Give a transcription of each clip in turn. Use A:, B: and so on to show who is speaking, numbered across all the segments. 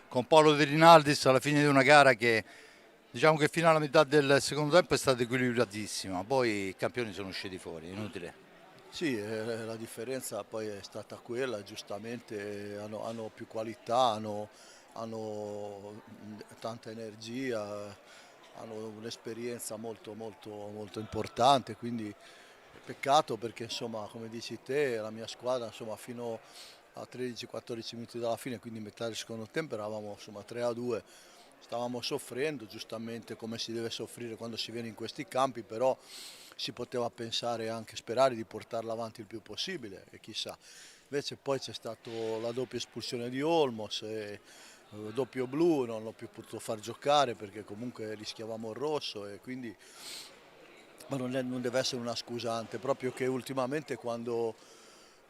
A: con Paolo De Rinaldis alla fine di una gara che diciamo che fino alla metà del secondo tempo è stata equilibratissima, poi i campioni sono usciti fuori, inutile.
B: Sì, la differenza poi è stata quella, giustamente hanno più qualità, hanno tanta energia, hanno un'esperienza molto importante, quindi peccato perché insomma, come dici te, la mia squadra insomma, fino a 13-14 minuti dalla fine, quindi metà del secondo tempo eravamo insomma 3-2, stavamo soffrendo giustamente come si deve soffrire quando si viene in questi campi, però si poteva pensare anche sperare di portarla avanti il più possibile e chissà. Invece poi c'è stata la doppia espulsione di Olmos e doppio blu, non l'ho più potuto far giocare perché comunque rischiavamo il rosso e quindi ma non deve essere una scusante, proprio che ultimamente quando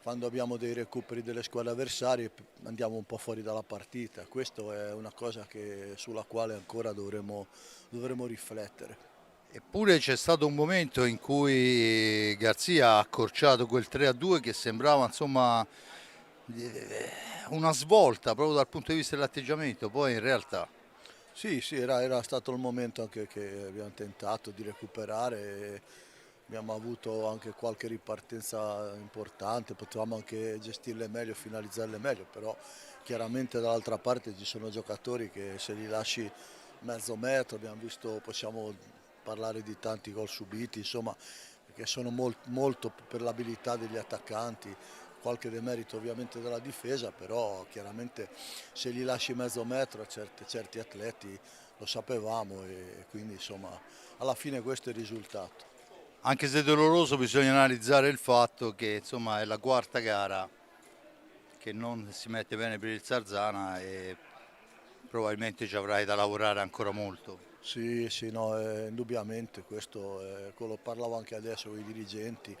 B: abbiamo dei recuperi delle squadre avversarie andiamo un po' fuori dalla partita. Questa è una cosa sulla quale ancora dovremo riflettere.
A: Eppure c'è stato un momento in cui Garzia ha accorciato quel 3-2 che sembrava insomma una svolta proprio dal punto di vista dell'atteggiamento, poi in realtà
B: Sì, sì, era stato il momento anche che abbiamo tentato di recuperare, e abbiamo avuto anche qualche ripartenza importante, potevamo anche gestirle meglio, finalizzarle meglio, però chiaramente dall'altra parte ci sono giocatori che se li lasci mezzo metro, abbiamo visto, possiamo parlare di tanti gol subiti, insomma, perché sono molto per l'abilità degli attaccanti, qualche demerito ovviamente della difesa, però chiaramente se li lasci mezzo metro a certi atleti lo sapevamo e quindi insomma alla fine questo è il risultato.
A: anche se doloroso bisogna analizzare il fatto che insomma è la quarta gara che non si mette bene per il Sarzana e probabilmente ci avrai da lavorare ancora molto.
B: Sì, sì, no, indubbiamente questo, quello parlavo anche adesso con i dirigenti.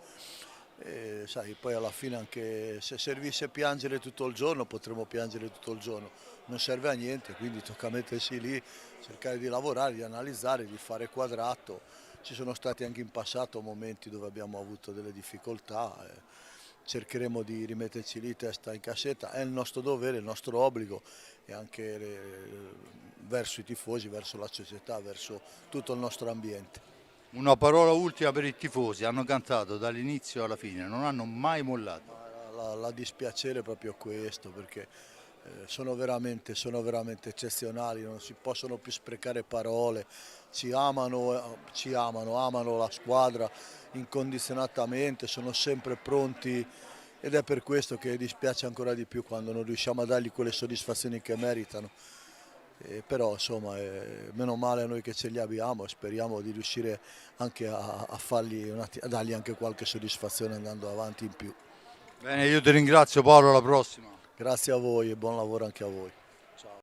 B: E, sai, poi alla fine anche se servisse piangere tutto il giorno potremmo piangere tutto il giorno, non serve a niente, quindi tocca mettersi lì, cercare di lavorare, di analizzare, di fare quadrato. Ci sono stati anche in passato momenti dove abbiamo avuto delle difficoltà, cercheremo di rimetterci lì testa in cassetta, è il nostro dovere, il nostro obbligo e anche verso i tifosi, verso la società, verso tutto il nostro ambiente.
A: Una parola ultima per i tifosi, hanno cantato dall'inizio alla fine, non hanno mai mollato.
B: La dispiacere è proprio questo, perché sono veramente eccezionali, non si possono più sprecare parole, amano la squadra incondizionatamente, sono sempre pronti ed è per questo che dispiace ancora di più quando non riusciamo a dargli quelle soddisfazioni che meritano. Però insomma, meno male noi che ce li abbiamo, speriamo di riuscire anche a dargli anche qualche soddisfazione andando avanti in più.
A: Bene, io ti ringrazio Paolo, alla prossima.
B: Grazie a voi e buon lavoro anche a voi.